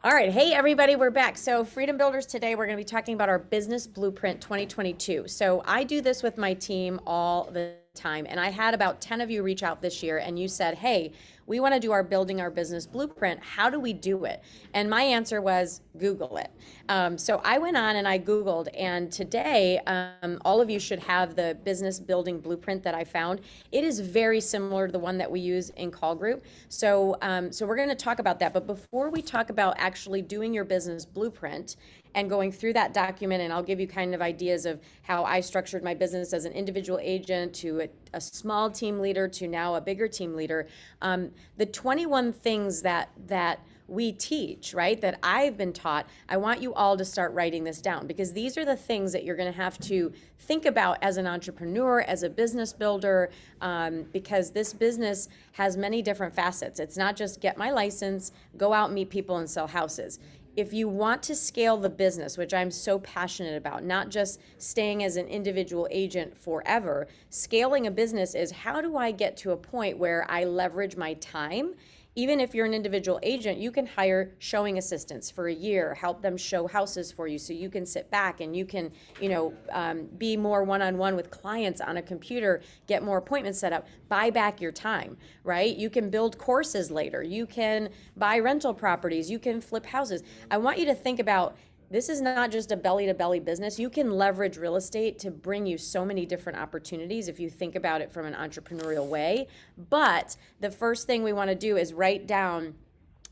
All right. Hey, everybody, we're back. So, Freedom Builders, today we're going to be talking about our Business Blueprint 2022. So, I do this with my team all the time, and I had about 10 of you reach out this year, and you said, hey, we want to do our Building Our Business Blueprint. How do we do it? And my answer was Google it. So I went on and I Googled, and today all of you should have the business building blueprint that I found. It is very similar to the one that we use in Call Group. So we're going to talk about that. But before we talk about actually doing your business blueprint and going through that document, and I'll give you kind of ideas of how I structured my business as an individual agent to a small team leader to now a bigger team leader. The 21 things that we teach, right, that I've been taught, I want you all to start writing this down, because these are the things that you're going to have to think about as an entrepreneur, as a business builder, because this business has many different facets. It's not just get my license, go out, meet people, and sell houses. If you want to scale the business, which I'm so passionate about, not just staying as an individual agent forever, scaling a business is how do I get to a point where I leverage my time? Even if you're an individual agent, you can hire showing assistants for a year, help them show houses for you so you can sit back and you can, be more one-on-one with clients on a computer, get more appointments set up, buy back your time, right? You can build courses later. You can buy rental properties. You can flip houses. I want you to think about this is not just a belly-to-belly business. You can leverage real estate to bring you so many different opportunities if you think about it from an entrepreneurial way. But the first thing we want to do is write down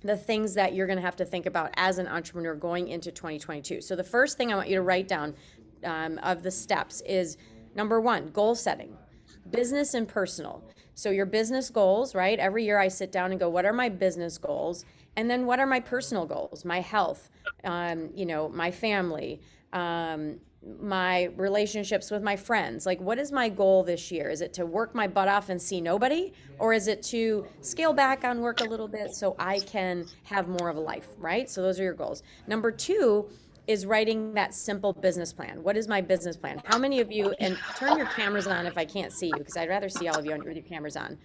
the things that you're going to have to think about as an entrepreneur going into 2022. So the first thing I want you to write down of the steps is, number one, goal setting, business and personal. So your business goals, right? Every year I sit down and go, what are my business goals? And then what are my personal goals? My health, my family, my relationships with my friends. Like, what is my goal this year? Is it to work my butt off and see nobody? Or is it to scale back on work a little bit so I can have more of a life, right? So those are your goals. Number two is writing that simple business plan. What is my business plan? How many of you, and turn your cameras on if I can't see you, because I'd rather see all of you with your cameras on.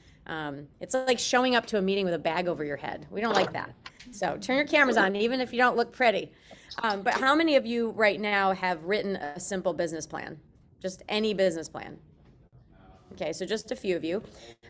It's like showing up to a meeting with a bag over your head. We don't like that. So turn your cameras on, even if you don't look pretty. But how many of you right now have written a simple business plan? Just any business plan? Okay, so just a few of you.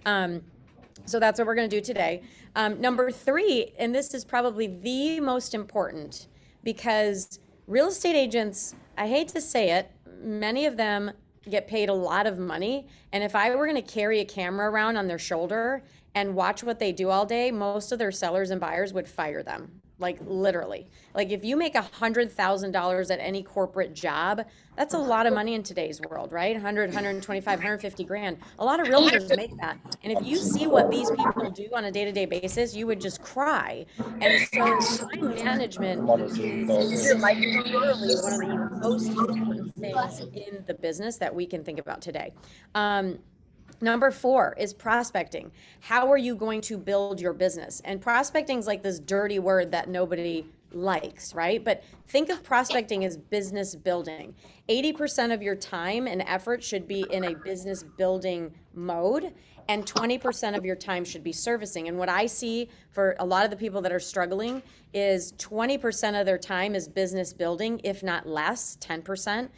So that's what we're going to do today. Number three, and this is probably the most important, because real estate agents, I hate to say it, many of them get paid a lot of money. And if I were going to carry a camera around on their shoulder and watch what they do all day, most of their sellers and buyers would fire them. Like, literally. Like, if you make $100,000 at any corporate job, that's a lot of money in today's world, right? 100, 125, 150 grand. A lot of realtors make that. And if you see what these people do on a day-to-day basis, you would just cry. And so time management is literally one of the most important things in the business that we can think about today. Number four is prospecting. How are you going to build your business? And prospecting is like this dirty word that nobody likes, right? But think of prospecting as business building. 80% of your time and effort should be in a business building mode, and 20% of your time should be servicing. And what I see for a lot of the people that are struggling is 20% of their time is business building, if not less, 10%.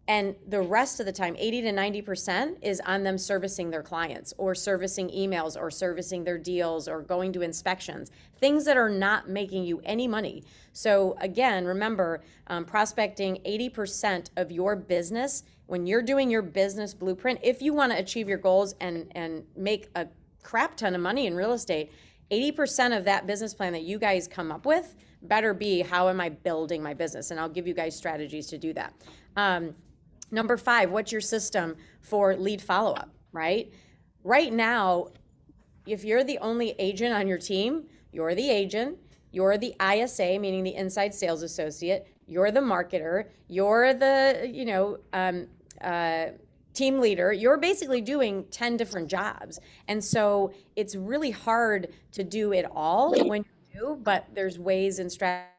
And the rest of the time, 80 to 90%, is on them servicing their clients or servicing emails or servicing their deals or going to inspections, things that are not making you any money. So again, remember, prospecting 80% of your business, when you're doing your business blueprint, if you want to achieve your goals and make a crap ton of money in real estate, 80% of that business plan that you guys come up with better be, how am I building my business? And I'll give you guys strategies to do that. Number five, what's your system for lead follow-up, right? Right now, if you're the only agent on your team, you're the agent, you're the ISA, meaning the inside sales associate, you're the marketer, you're the, team leader, you're basically doing 10 different jobs. And so it's really hard to do it all when you do, but there's ways and strategies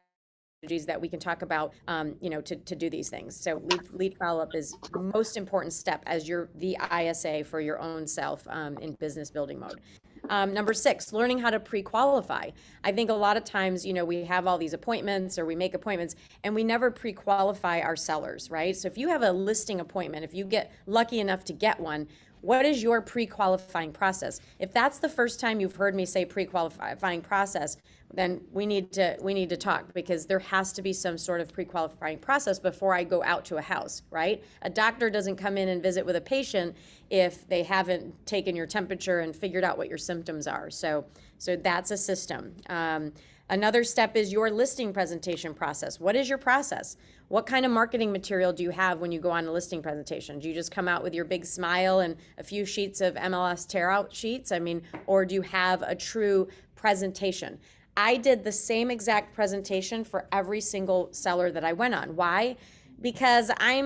that we can talk about, to do these things. So lead follow-up is the most important step as you're the ISA for your own self in business building mode. Number 6, learning how to pre-qualify. I think a lot of times, we have all these appointments or we make appointments and we never pre-qualify our sellers, right? So if you have a listing appointment, if you get lucky enough to get one, what is your pre-qualifying process? If that's the first time you've heard me say pre-qualifying process, then we need to talk, because there has to be some sort of pre-qualifying process before I go out to a house, right? A doctor doesn't come in and visit with a patient if they haven't taken your temperature and figured out what your symptoms are. So that's a system. Another step is your listing presentation process. What is your process? What kind of marketing material do you have when you go on a listing presentation? Do you just come out with your big smile and a few sheets of MLS tear-out sheets? Or do you have a true presentation? I did the same exact presentation for every single seller that I went on. Why? Because I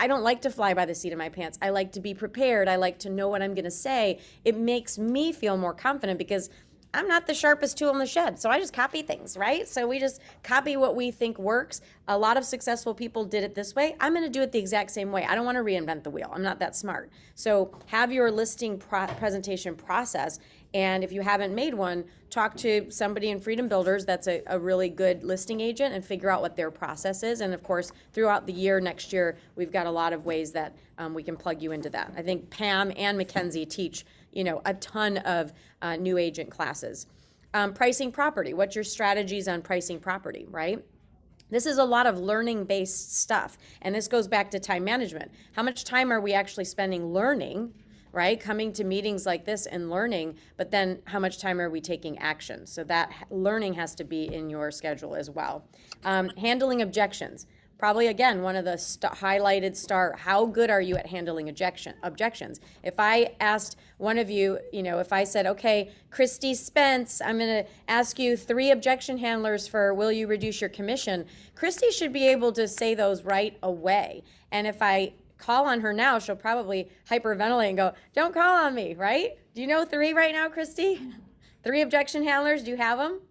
don't like to fly by the seat of my pants. I like to be prepared. I like to know what I'm going to say. It makes me feel more confident because I'm not the sharpest tool in the shed, so I just copy things, right? So we just copy what we think works. A lot of successful people did it this way. I'm going to do it the exact same way. I don't want to reinvent the wheel. I'm not that smart. So have your listing presentation process, and if you haven't made one, talk to somebody in Freedom Builders that's a really good listing agent and figure out what their process is. And of course, throughout the year, next year, we've got a lot of ways that we can plug you into that. I think Pam and Mackenzie teach a ton of new agent classes. Pricing property. What's your strategies on pricing property, right? This is a lot of learning-based stuff. And this goes back to time management. How much time are we actually spending learning, right? Coming to meetings like this and learning, but then how much time are we taking action? So that learning has to be in your schedule as well. Handling objections. Probably, again, one of the highlighted star, how good are you at handling objections? If I asked one of you, if I said, okay, Christy Spence, I'm going to ask you 3 objection handlers for will you reduce your commission, Christy should be able to say those right away. And if I call on her now, she'll probably hyperventilate and go, don't call on me, right? Do you know 3 right now, Christy? 3 objection handlers, do you have them?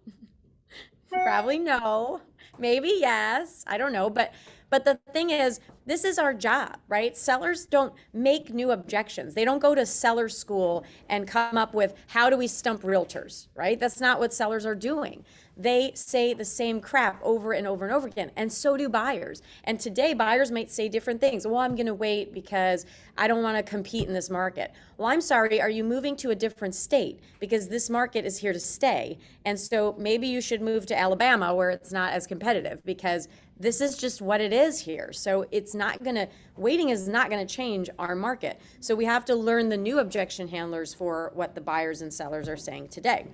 Probably no. Maybe yes, I don't know, but the thing is, this is our job, right? Sellers don't make new objections. They don't go to seller school and come up with how do we stump realtors, right? That's not what sellers are doing. They say the same crap over and over and over again, and so do buyers. And today, buyers might say different things. Well, I'm going to wait because I don't want to compete in this market. Well, I'm sorry, are you moving to a different state? Because this market is here to stay. And so maybe you should move to Alabama where it's not as competitive, because this is just what it is here. So waiting is not going to change our market. So we have to learn the new objection handlers for what the buyers and sellers are saying today.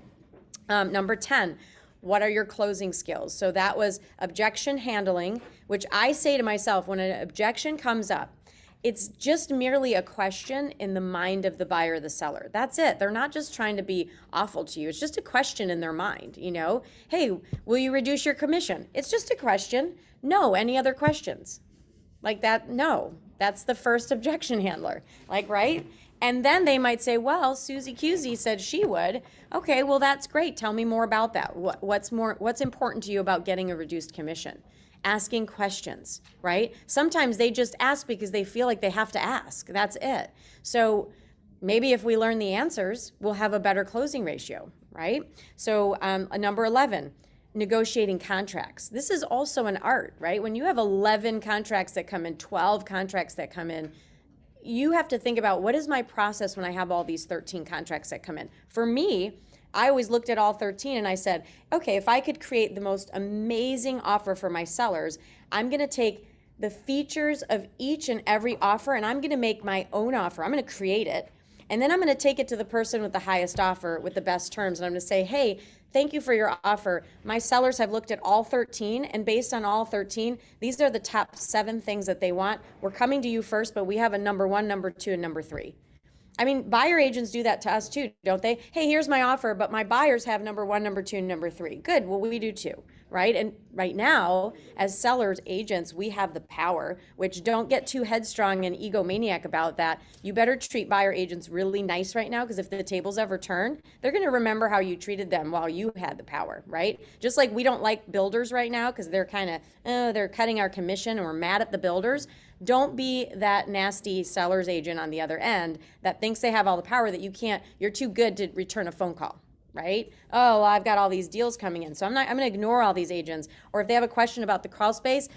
Number 10. What are your closing skills? So that was objection handling, which I say to myself when an objection comes up, it's just merely a question in the mind of the buyer or the seller. That's it. They're not just trying to be awful to you. It's just a question in their mind, Hey, will you reduce your commission? It's just a question. No. Any other questions? Like that? No. That's the first objection handler. Right? And then they might say, well, Susie Cusey said she would. Okay, well, that's great. Tell me more about that. What's important to you about getting a reduced commission? Asking questions, right? Sometimes they just ask because they feel like they have to ask. That's it. So maybe if we learn the answers, we'll have a better closing ratio, right? So number 11, negotiating contracts. This is also an art, right? When you have 11 contracts that come in, 12 contracts that come in, you have to think about, what is my process when I have all these 13 contracts that come in? For me, I always looked at all 13 and I said, okay, if I could create the most amazing offer for my sellers, I'm going to take the features of each and every offer and I'm going to make my own offer. I'm going to create it. And then I'm going to take it to the person with the highest offer with the best terms. And I'm going to say, hey, thank you for your offer. My sellers have looked at all 13, and based on all 13, these are the top 7 things that they want. We're coming to you first, but we have a number 1, number 2, and number 3. Buyer agents do that to us too, don't they? Hey, here's my offer, but my buyers have number 1, number 2, and number 3. Good, well, we do too, right? And right now, as sellers, agents, we have the power, which don't get too headstrong and egomaniac about that. You better treat buyer agents really nice right now, because if the tables ever turn, they're going to remember how you treated them while you had the power, right? Just like we don't like builders right now because they're kind of, they're cutting our commission and we're mad at the builders. Don't be that nasty seller's agent on the other end that thinks they have all the power that you're too good to return a phone call, right? Oh, I've got all these deals coming in, so I'm going to ignore all these agents. Or if they have a question about the crawl space,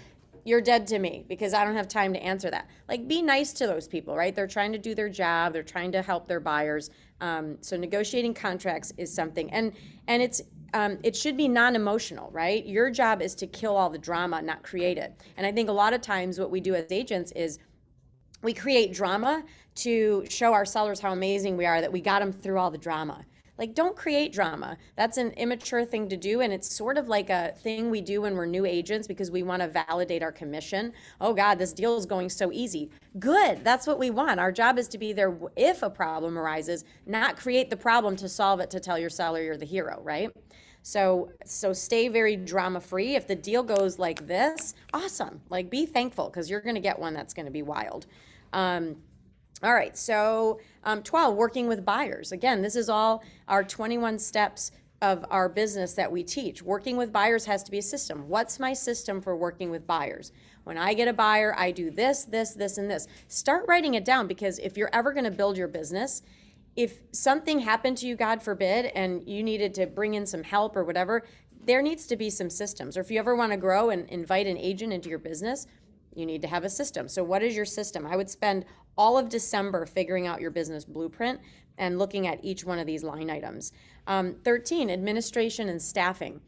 you're dead to me because I don't have time to answer that. Like, be nice to those people, right? They're trying to do their job. They're trying to help their buyers. So negotiating contracts is something, and it should be non-emotional, right? Your job is to kill all the drama, not create it. And I think a lot of times what we do as agents is we create drama to show our sellers how amazing we are, that we got them through all the drama. Like, don't create drama. That's an immature thing to do, and it's sort of like a thing we do when we're new agents because we want to validate our commission. Oh God, this deal is going so easy. Good, that's what we want. Our job is to be there if a problem arises, not create the problem to solve it to tell your seller you're the hero, right? So stay very drama-free. If the deal goes like this, awesome. Like, be thankful because you're going to get one that's going to be wild. All right, so 12, working with buyers. Again, this is all our 21 steps of our business that we teach. Working with buyers has to be a system. What's my system for working with buyers? When I get a buyer, I do this, this, this, and this. Start writing it down, because if you're ever going to build your business, if something happened to you, God forbid, and you needed to bring in some help or whatever, there needs to be some systems. Or if you ever want to grow and invite an agent into your business, you need to have a system. So what is your system? I would spend all of December figuring out your business blueprint and looking at each one of these line items. 13, administration and staffing.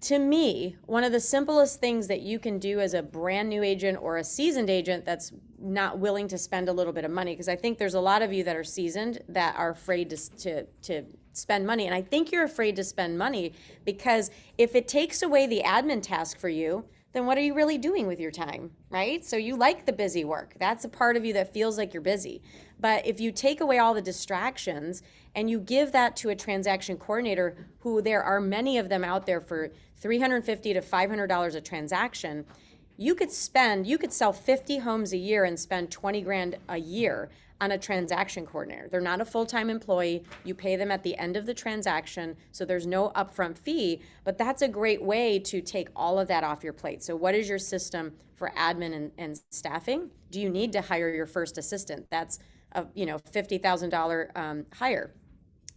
To me, one of the simplest things that you can do as a brand new agent or a seasoned agent that's not willing to spend a little bit of money, because I think there's a lot of you that are seasoned that are afraid to spend money. And I think you're afraid to spend money because if it takes away the admin task for you, then what are you really doing with your time, right? So you like the busy work. That's a part of you that feels like you're busy. But if you take away all the distractions and you give that to a transaction coordinator, who there are many of them out there for $350 to $500 a transaction, you could sell 50 homes a year and spend 20 grand a year on a transaction coordinator. They're not a full-time employee. You pay them at the end of the transaction, so there's no upfront fee, but that's a great way to take all of that off your plate. So what is your system for admin and staffing? Do you need to hire your first assistant? That's a $50,000 hire.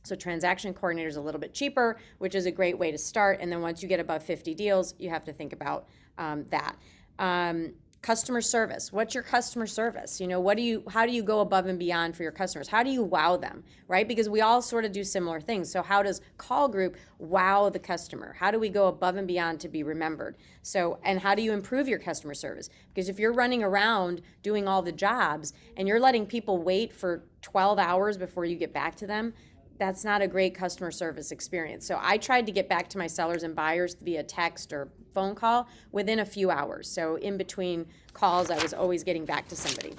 So transaction coordinator is a little bit cheaper, which is a great way to start. And then once you get above 50 deals, you have to think about that. Customer service. What's your customer service? How do you go above and beyond for your customers? How do you wow them, right? Because we all sort of do similar things. So how does Caul Group wow the customer? How do we go above and beyond to be remembered? And how do you improve your customer service? Because if you're running around doing all the jobs and you're letting people wait for 12 hours before you get back to them, that's not a great customer service experience. So I tried to get back to my sellers and buyers via text or phone call within a few hours. So in between calls, I was always getting back to somebody.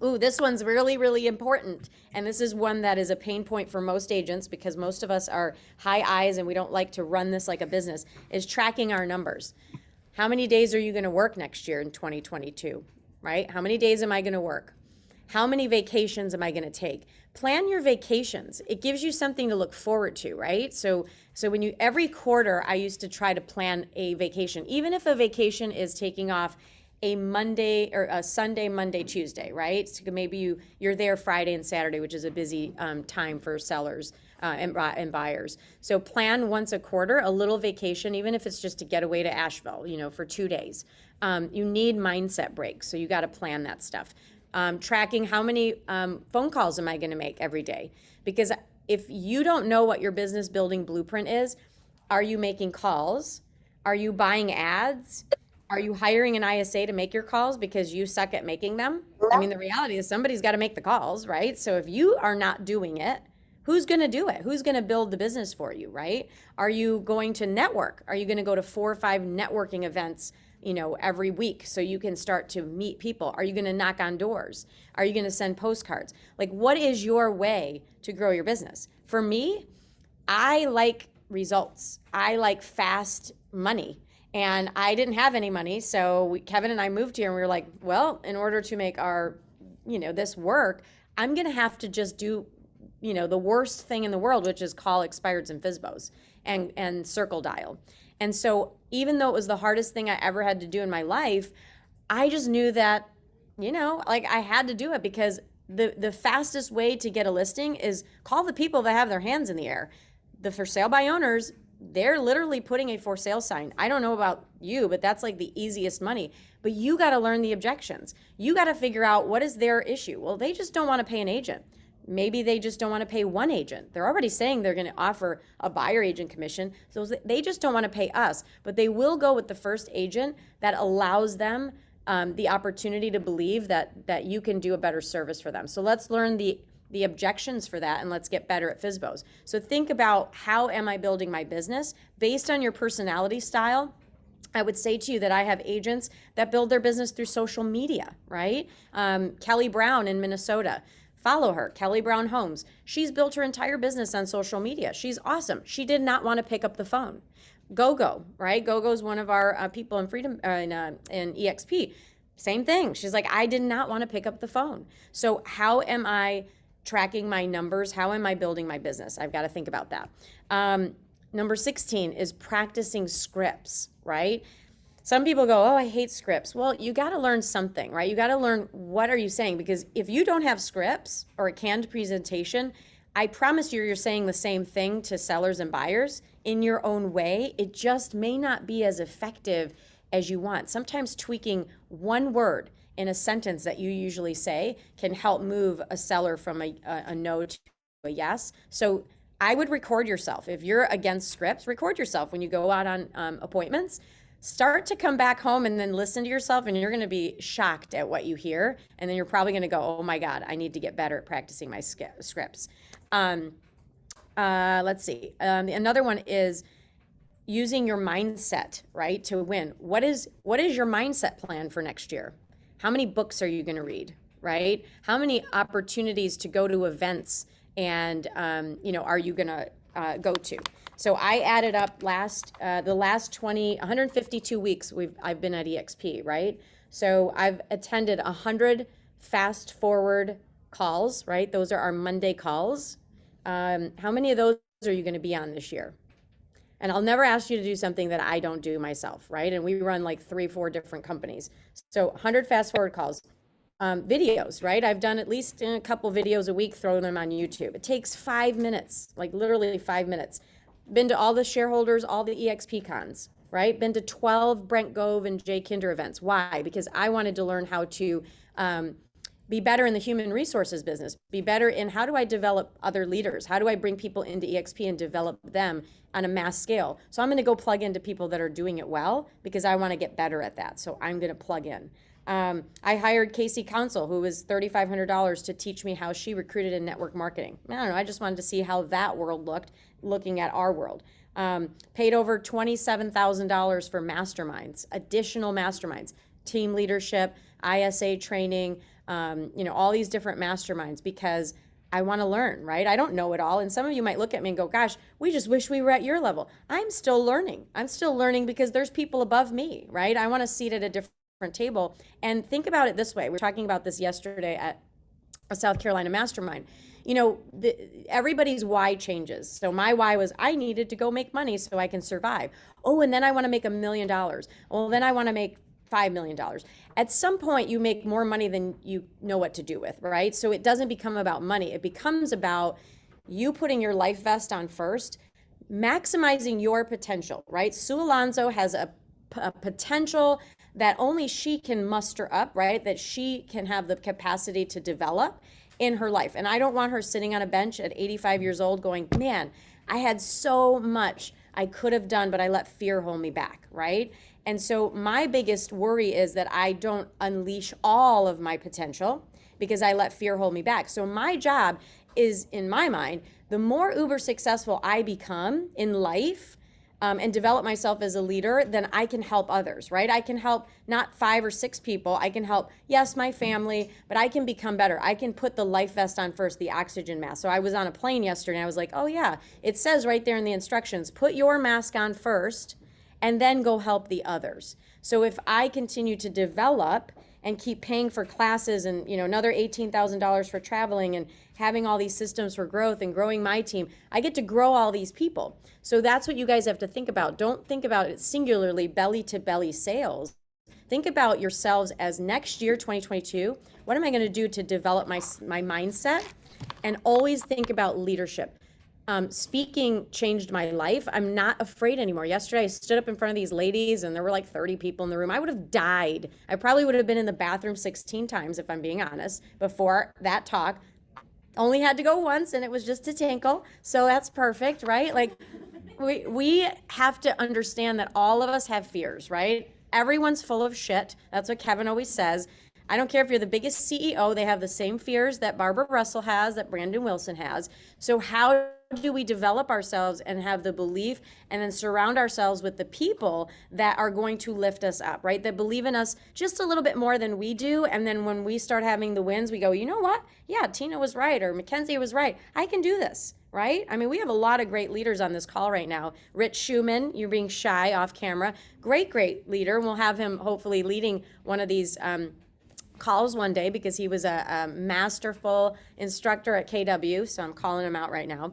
Ooh, this one's really, really important. And this is one that is a pain point for most agents, because most of us are high I's and we don't like to run this like a business, is tracking our numbers. How many days are you going to work next year in 2022, right? How many days am I going to work? How many vacations am I going to take? Plan your vacations. It gives you something to look forward to, right? So when every quarter, I used to try to plan a vacation, even if a vacation is taking off a Monday or a Sunday, Monday, Tuesday, right? So maybe you're there Friday and Saturday, which is a busy time for sellers and buyers. So plan once a quarter, a little vacation, even if it's just to get away to Asheville, for 2 days. You need mindset breaks, so you got to plan that stuff. Tracking how many phone calls am I going to make every day? Because if you don't know what your business building blueprint is, are you making calls? Are you buying ads? Are you hiring an ISA to make your calls because you suck at making them? I mean, the reality is somebody's got to make the calls, right? So if you are not doing it, who's going to do it? Who's going to build the business for you, right? Are you going to network? Are you going to go to 4 or 5 networking events every week so you can start to meet people? Are you going to knock on doors? Are you going to send postcards? Like, what is your way to grow your business? For me, I like results. I like fast money. And I didn't have any money. So Kevin and I moved here and we were like, well, in order to make our, this work, I'm going to have to just do, the worst thing in the world, which is call expireds and FSBOs and circle dial. And so even though it was the hardest thing I ever had to do in my life, I just knew that like I had to do it because the fastest way to get a listing is call the people that have their hands in the air. The for sale by owners, they're literally putting a for sale sign. I don't know about you, but that's like the easiest money. But you got to learn the objections. You got to figure out what is their issue. Well, they just don't want to pay an agent. Maybe they just don't want to pay one agent. They're already saying they're going to offer a buyer agent commission. So they just don't want to pay us, but they will go with the first agent that allows them the opportunity to believe that you can do a better service for them. So let's learn the objections for that, and let's get better at FSBOs. So think about, how am I building my business based on your personality style? I would say to you that I have agents that build their business through social media, right? Kelly Brown in Minnesota. Follow her, Kelly Brown Homes. She's built her entire business on social media. She's awesome. She did not want to pick up the phone. GoGo, right? GoGo is one of our people in Freedom in EXP. Same thing. She's like, I did not want to pick up the phone. So how am I tracking my numbers? How am I building my business? I've got to think about that. Number 16 is practicing scripts, right? Some people go, oh, I hate scripts. Well, you got to learn something, right? You got to learn, what are you saying? Because if you don't have scripts or a canned presentation, I promise you're saying the same thing to sellers and buyers in your own way. It just may not be as effective as you want. Sometimes tweaking one word in a sentence that you usually say can help move a seller from a no to a yes. So I would record yourself. If you're against scripts, record yourself when you go out on appointments. Start to come back home and then listen to yourself, and you're going to be shocked at what you hear. And then you're probably going to go, oh my God, I need to get better at practicing my scripts. Let's see. Another one is using your mindset, right, to win. What is your mindset plan for next year? How many books are you going to read, right? How many opportunities to go to events and are you going to go to? So I added up the last 152 weeks I've been at EXP, right? So I've attended 100 fast forward calls, right? Those are our Monday calls. How many of those are you going to be on this year? And I'll never ask you to do something that I don't do myself, right? And we run like 3-4 different companies. So 100 fast forward calls. Videos, right? I've done at least a couple videos a week, throw them on YouTube. It takes 5 minutes, like literally 5 minutes. Been to all the shareholders, all the EXP cons, right? Been to 12 Brent Gove and Jay Kinder events. Why? Because I wanted to learn how to be better in the human resources business, be better in how do I develop other leaders? How do I bring people into EXP and develop them on a mass scale? So I'm going to go plug into people that are doing it well because I want to get better at that. So I'm going to plug in. I hired Casey Council, who was $3,500 to teach me how she recruited in network marketing. I don't know. I just wanted to see how that world looked, looking at our world. Paid over $27,000 for masterminds, additional masterminds, team leadership, ISA training, all these different masterminds because I want to learn, right? I don't know it all. And some of you might look at me and go, gosh, we just wish we were at your level. I'm still learning. I'm still learning because there's people above me, right? I want to seat at a different table. And think about it this way. We were talking about this yesterday at a South Carolina mastermind. Everybody's why changes. So my why was I needed to go make money so I can survive. Oh, and then I want to make $1 million. Well, then I want to make $5 million. At some point, you make more money than you know what to do with, right? So it doesn't become about money. It becomes about you putting your life vest on first, maximizing your potential, right? Sue Alonso has a potential that only she can muster up, right? That she can have the capacity to develop in her life. And I don't want her sitting on a bench at 85 years old going, man, I had so much I could have done, but I let fear hold me back, right? And so my biggest worry is that I don't unleash all of my potential because I let fear hold me back. So my job is, in my mind, the more uber successful I become in life, and develop myself as a leader, then I can help others, right? I can help not 5 or 6 people. I can help, yes, my family, but I can become better. I can put the life vest on first, the oxygen mask. So I was on a plane yesterday and I was like, oh yeah, it says right there in the instructions, put your mask on first and then go help the others. So if I continue to develop and keep paying for classes and another $18,000 for traveling and having all these systems for growth and growing my team, I get to grow all these people. So that's what you guys have to think about. Don't think about it singularly belly to belly sales. Think about yourselves as next year, 2022, what am I going to do to develop my mindset? And always think about leadership. Speaking changed my life. I'm not afraid anymore. Yesterday, I stood up in front of these ladies and there were like 30 people in the room. I would have died. I probably would have been in the bathroom 16 times, if I'm being honest, before that talk. Only had to go once and it was just a tinkle. So that's perfect, right? Like we have to understand that all of us have fears, right? Everyone's full of shit. That's what Kevin always says. I don't care if you're the biggest CEO, they have the same fears that Barbara Russell has, that Brandon Wilson has. So how do we develop ourselves and have the belief and then surround ourselves with the people that are going to lift us up, right? That believe in us just a little bit more than we do. And then when we start having the wins, we go, you know what? Yeah, Tina was right, or Mackenzie was right. I can do this, right? I mean, we have a lot of great leaders on this call right now. Rich Schumann, you're being shy off camera. Great leader. We'll have him hopefully leading one of these calls one day because he was a masterful instructor at KW. So I'm calling him out right now.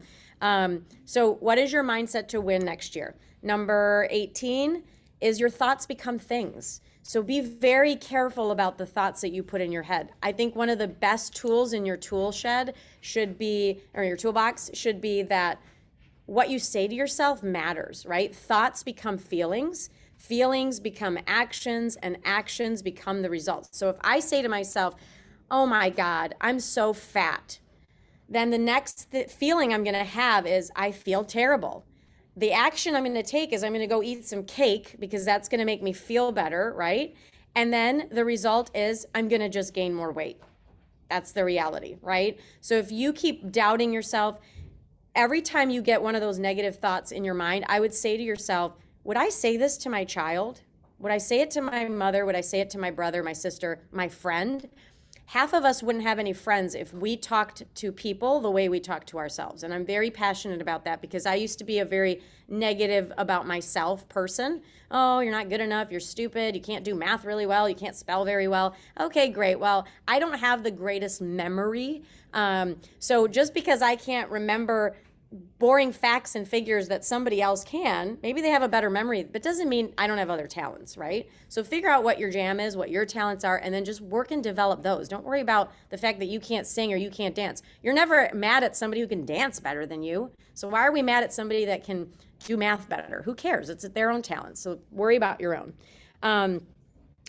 So what is your mindset to win next year? Number 18 is your thoughts become things. So be very careful about the thoughts that you put in your head. I think one of the best tools in your tool shed should be, or your toolbox should be that what you say to yourself matters, right? Thoughts become feelings. Feelings become actions, and actions become the results. So if I say to myself, oh my God, I'm so fat, then the next feeling I'm going to have is I feel terrible. The action I'm going to take is I'm going to go eat some cake because that's going to make me feel better, right? And then the result is I'm going to just gain more weight. That's the reality, right? So if you keep doubting yourself, every time you get one of those negative thoughts in your mind, I would say to yourself, would I say this to my child? Would I say it to my mother? Would I say it to my brother, my sister, my friend? Half of us wouldn't have any friends if we talked to people the way we talk to ourselves. And I'm very passionate about that because I used to be a very negative about myself person. Oh, you're not good enough. You're stupid. You can't do math really well. You can't spell very well. Okay, great. Well, I don't have the greatest memory. So just because I can't remember boring facts and figures that somebody else can, maybe they have a better memory, but doesn't mean I don't have other talents, right? So figure out what your jam is, what your talents are, and then just work and develop those. Don't worry about the fact that you can't sing or you can't dance. You're never mad at somebody who can dance better than you. So why are we mad at somebody that can do math better? Who cares? It's their own talent. So worry about your own.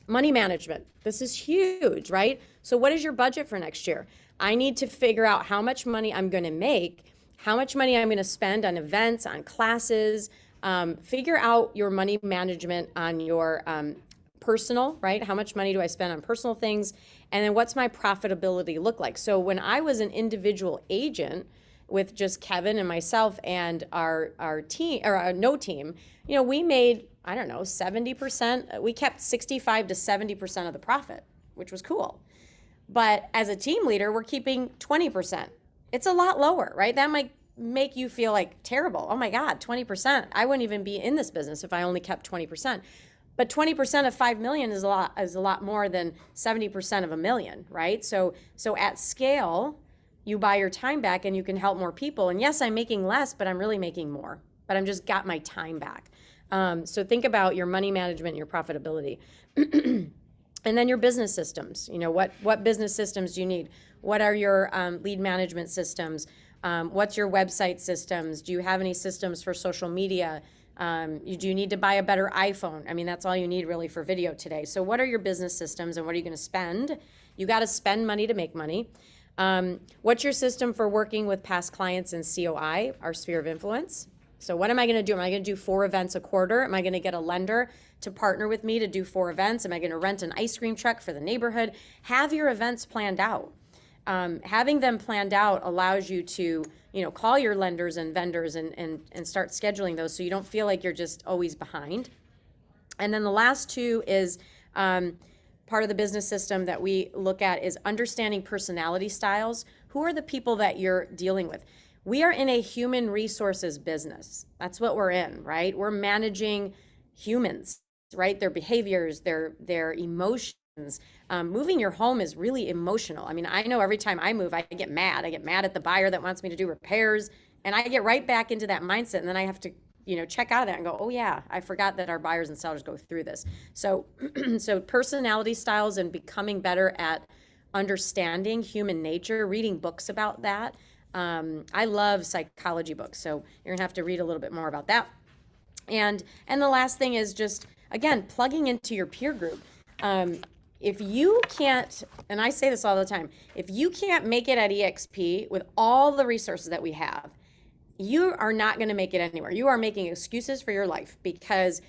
Money management. This is huge, right? So what is your budget for next year? I need to figure out how much money I'm going to make, how much money I'm going to spend on events, on classes. Figure out your money management on your personal, right? How much money do I spend on personal things? And then what's my profitability look like? So when I was an individual agent with just Kevin and myself and our team, or our no team, you know, we made, I don't know, 70%. We kept 65 to 70% of the profit, which was cool. But as a team leader, we're keeping 20%. It's a lot lower, right? That might make you feel like terrible. Oh my God, 20%. I wouldn't even be in this business if I only kept 20%. But 20% of 5 million is a lot more than 70% of a million, right? So at scale, you buy your time back and you can help more people. And yes, I'm making less, but I'm really making more. But I'm just got my time back. So think about your money management, your profitability. And then your business systems. You know, what business systems do you need? What are your lead management systems? What's your website systems? Do you have any systems for social media? Do you need to buy a better iPhone? I mean, that's all you need really for video today. So what are your business systems and what are you going to spend? You got to spend money to make money. What's your system for working with past clients in COI, our sphere of influence? So what am I going to do? Am I going to do 4 events a quarter? Am I going to get a lender to partner with me to do 4 events? Am I going to rent an ice cream truck for the neighborhood? Have your events planned out. Having them planned out allows you to, you know, call your lenders and vendors and start scheduling those so you don't feel like you're just always behind. And then the last 2 is part of the business system that we look at is understanding personality styles. Who are the people that you're dealing with? We are in a human resources business. That's what we're in, right? We're managing humans, right? Their behaviors, their emotions. Moving your home is really emotional. I mean, I know every time I move, I get mad. I get mad at the buyer that wants me to do repairs, and I get right back into that mindset, and then I have to check out of that and go, oh yeah, I forgot that our buyers and sellers go through this. So, so personality styles and becoming better at understanding human nature, reading books about that. I love psychology books, so you're gonna have to read a little bit more about that. And the last thing is just, again, plugging into your peer group. If you can't, and I say this all the time, if you can't make it at EXP with all the resources that we have, you are not going to make it anywhere. You are making excuses for your life, because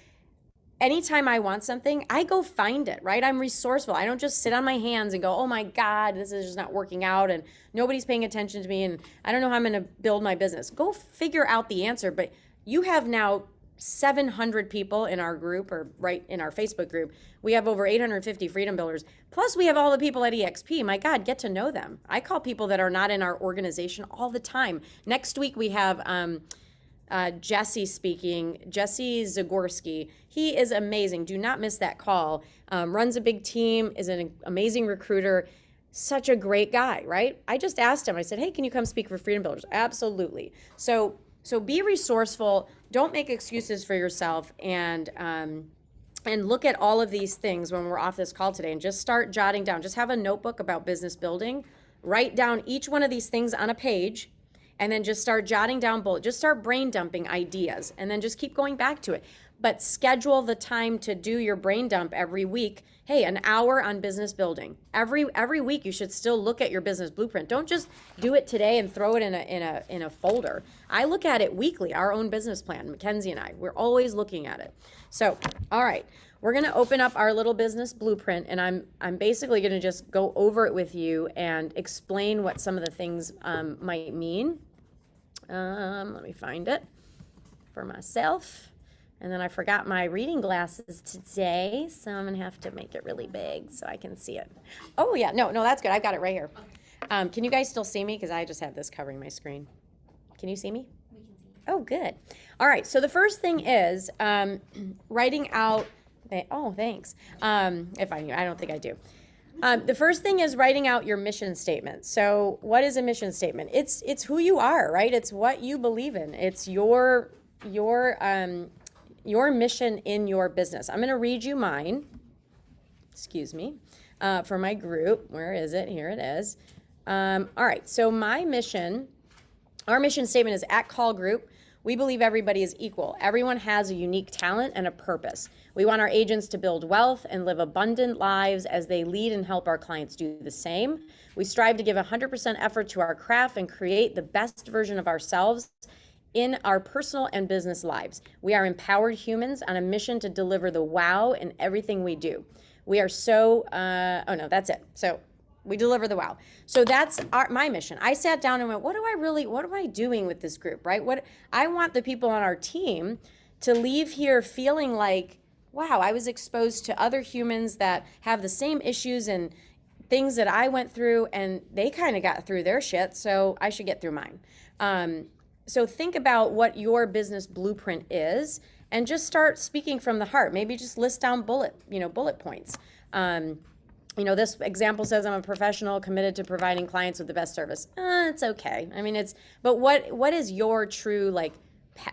anytime I want something, I go find it, right? I'm resourceful. I don't just sit on my hands and go, oh my God, this is just not working out and nobody's paying attention to me and I don't know how I'm going to build my business. Go figure out the answer. But you have now 700 people in our group, or right in our Facebook group. We have over 850 Freedom Builders. Plus we have all the people at EXP. My God, get to know them. I call people that are not in our organization all the time. Next week we have Jesse speaking, Jesse Zagorski. He is amazing. Do not miss that call. Runs a big team, is an amazing recruiter. Such a great guy, right? I just asked him, I said, hey, can you come speak for Freedom Builders? Absolutely. So be resourceful. Don't make excuses for yourself, and look at all of these things when we're off this call today, and just start jotting down. Just have a notebook about business building. Write down each one of these things on a page, and then just start jotting down just start brain dumping ideas, and then just keep going back to it. But schedule the time to do your brain dump every week. Hey, an hour on business building. Every week you should still look at your business blueprint. Don't just do it today and throw it in a folder. I look at it weekly, our own business plan, Mackenzie and I. We're always looking at it. So, all right, we're gonna open up our little business blueprint, and I'm basically gonna just go over it with you and explain what some of the things might mean. Let me find it for myself. And then I forgot my reading glasses today, so I'm gonna have to make it really big so I can see it. Oh yeah, no, that's good. I've got it right here. Can you guys still see me? Because I just have this covering my screen. Can you see me? We can see you. Oh, good. All right, so the first thing is writing out, oh, thanks. If I don't think I do. The first thing is writing out your mission statement. So what is a mission statement? It's who you are, right? It's what you believe in. It's your mission in your business. I'm going to read you mine, for my group. Where is it? Here it is. All right, so our mission statement is, at Caul Group, we believe everybody is equal. Everyone has a unique talent and a purpose. We want our agents to build wealth and live abundant lives as they lead and help our clients do the same. We strive to give 100% effort to our craft and create the best version of ourselves in our personal and business lives. We are empowered humans on a mission to deliver the wow in everything we do. We are that's it. So we deliver the wow. So that's my mission. I sat down and went, what am I doing with this group, right? What I want the people on our team to leave here feeling like, wow, I was exposed to other humans that have the same issues and things that I went through, and they kind of got through their shit, so I should get through mine. So think about what your business blueprint is, and just start speaking from the heart. Maybe just list down bullet points. This example says, I'm a professional committed to providing clients with the best service. It's okay. I mean, but what is your true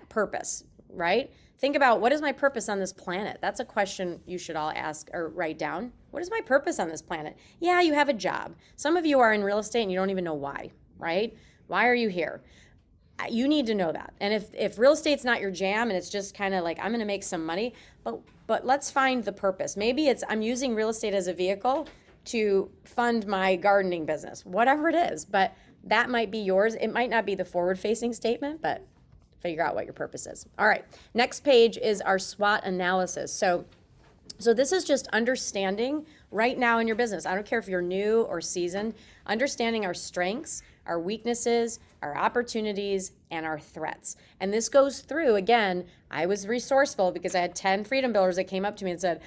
purpose, right? Think about, what is my purpose on this planet? That's a question you should all ask or write down. What is my purpose on this planet? Yeah, you have a job. Some of you are in real estate and you don't even know why, right? Why are you here? You need to know that. And if real estate's not your jam and it's just kind of like, I'm going to make some money, but let's find the purpose. Maybe it's, I'm using real estate as a vehicle to fund my gardening business, whatever it is, but that might be yours. It might not be the forward-facing statement, but figure out what your purpose is. All right, next page is our SWOT analysis. So this is just understanding right now in your business. I don't care if you're new or seasoned, understanding our strengths, our weaknesses, our opportunities, and our threats. And this goes through, again, I was resourceful because I had 10 Freedom Builders that came up to me and said,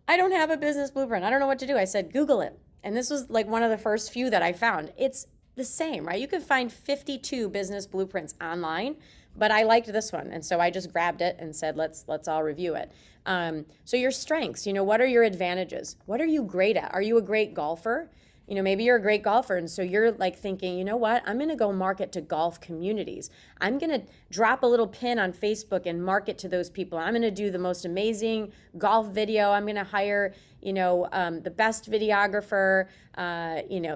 I don't have a business blueprint. I don't know what to do. I said, Google it. And this was like one of the first few that I found. It's the same, right? You can find 52 business blueprints online, but I liked this one. And so I just grabbed it and said, let's all review it. So your strengths, what are your advantages? What are you great at? Are you a great golfer? maybe you're a great golfer, and so you're like thinking, you know what, I'm going to go market to golf communities. I'm going to drop a little pin on Facebook and market to those people. I'm going to do the most amazing golf video. I'm going to hire, the best videographer,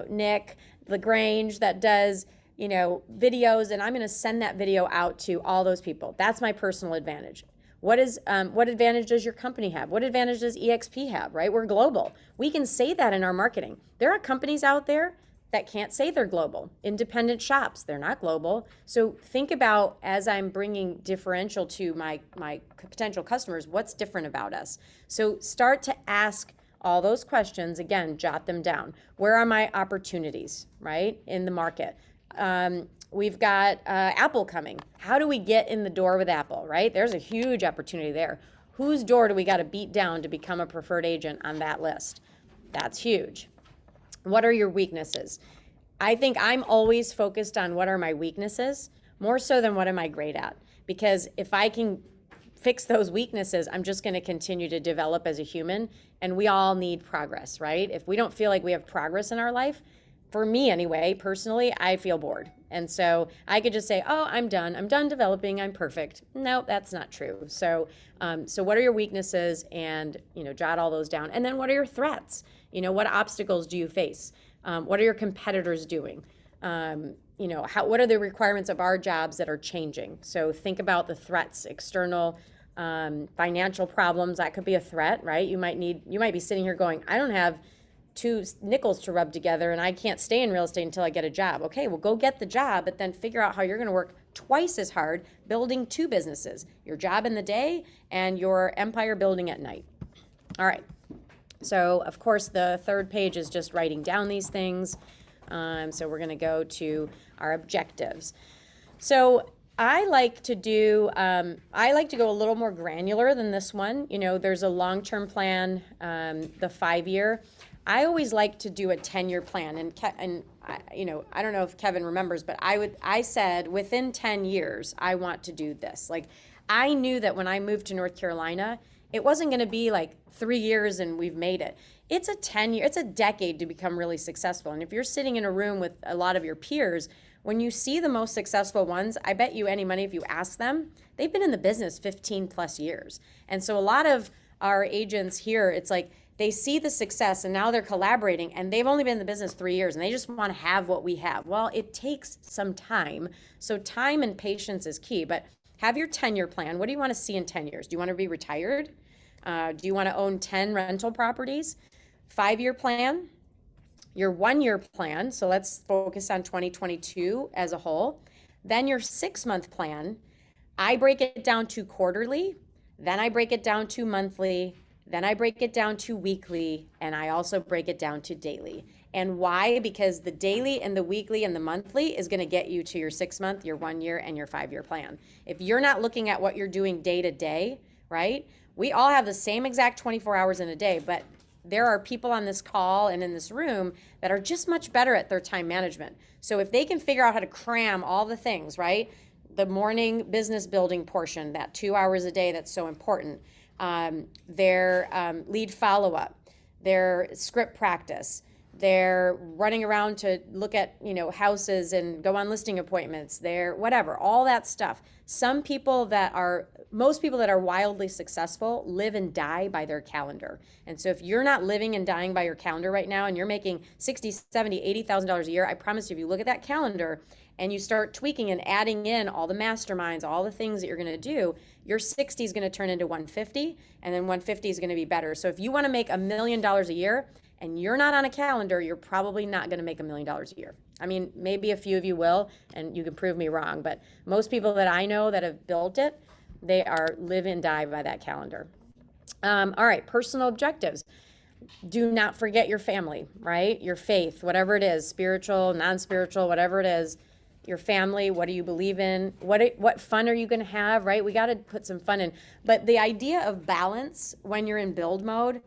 Nick LaGrange, that does, videos, and I'm going to send that video out to all those people. That's my personal advantage. What advantage does your company have? What advantage does EXP have, right? We're global. We can say that in our marketing. There are companies out there that can't say they're global. Independent shops, they're not global. So think about, as I'm bringing differential to my potential customers, what's different about us? So start to ask all those questions. Again, jot them down. Where are my opportunities, right, in the market? We've got Apple coming. How do we get in the door with Apple, right? There's a huge opportunity there. Whose door do we got to beat down to become a preferred agent on that list? That's huge. What are your weaknesses? I think I'm always focused on what are my weaknesses, more so than what am I great at. Because if I can fix those weaknesses, I'm just going to continue to develop as a human. And we all need progress, right? If we don't feel like we have progress in our life, for me anyway, personally, I feel bored. And so I could just say, oh, I'm done developing, I'm perfect. No, that's not true. So what are your weaknesses? And, jot all those down. And then what are your threats? What obstacles do you face? What are your competitors doing? What are the requirements of our jobs that are changing? So think about the threats, external, financial problems. That could be a threat, right? You might be sitting here going, I don't have two nickels to rub together and I can't stay in real estate until I get a job. Okay, well, go get the job, but then figure out how you're going to work twice as hard building two businesses, your job in the day and your empire building at night. All right. So of course the third page is just writing down these things. So we're going to go to our objectives. So I like to go a little more granular than this one. There's a long-term plan, the 5-year. I always like to do a 10-year plan, and I don't know if Kevin remembers, but I said within 10 years I want to do this. Like, I knew that when I moved to North Carolina, it wasn't going to be like 3 years and we've made it. It's a decade to become really successful. And if you're sitting in a room with a lot of your peers, when you see the most successful ones, I bet you any money if you ask them, they've been in the business 15 plus years. And so a lot of our agents here, it's like, they see the success and now they're collaborating and they've only been in the business 3 years and they just want to have what we have. Well, it takes some time. So time and patience is key, but have your 10-year plan. What do you want to see in 10 years? Do you want to be retired? Do you want to own 10 rental properties? 5-year plan, your 1-year plan. So let's focus on 2022 as a whole. Then your 6-month plan. I break it down to quarterly. Then I break it down to monthly. Then I break it down to weekly, and I also break it down to daily. And why? Because the daily and the weekly and the monthly is going to get you to your 6-month, your 1-year, and your 5-year plan. If you're not looking at what you're doing day to day, right? We all have the same exact 24 hours in a day, but there are people on this call and in this room that are just much better at their time management. So if they can figure out how to cram all the things, right? The morning business building portion, that 2 hours a day that's so important. Their lead follow-up, their script practice, they're running around to look at, houses and go on listing appointments, they're whatever, all that stuff. Most people that are wildly successful live and die by their calendar. And so if you're not living and dying by your calendar right now and you're making $60,000, $70,000, $80,000 a year, I promise you, if you look at that calendar and you start tweaking and adding in all the masterminds, all the things that you're going to do, your 60 is going to turn into 150, and then 150 is going to be better. So if you want to make $1 million a year and you're not on a calendar, you're probably not going to make $1 million a year. I mean, maybe a few of you will, and you can prove me wrong, but most people that I know that have built it, they are live and die by that calendar. All right, personal objectives. Do not forget your family, right? Your faith, whatever it is, spiritual, non-spiritual, whatever it is. Your family, what do you believe in? What fun are you going to have, right? We got to put some fun in. But the idea of balance when you're in build mode,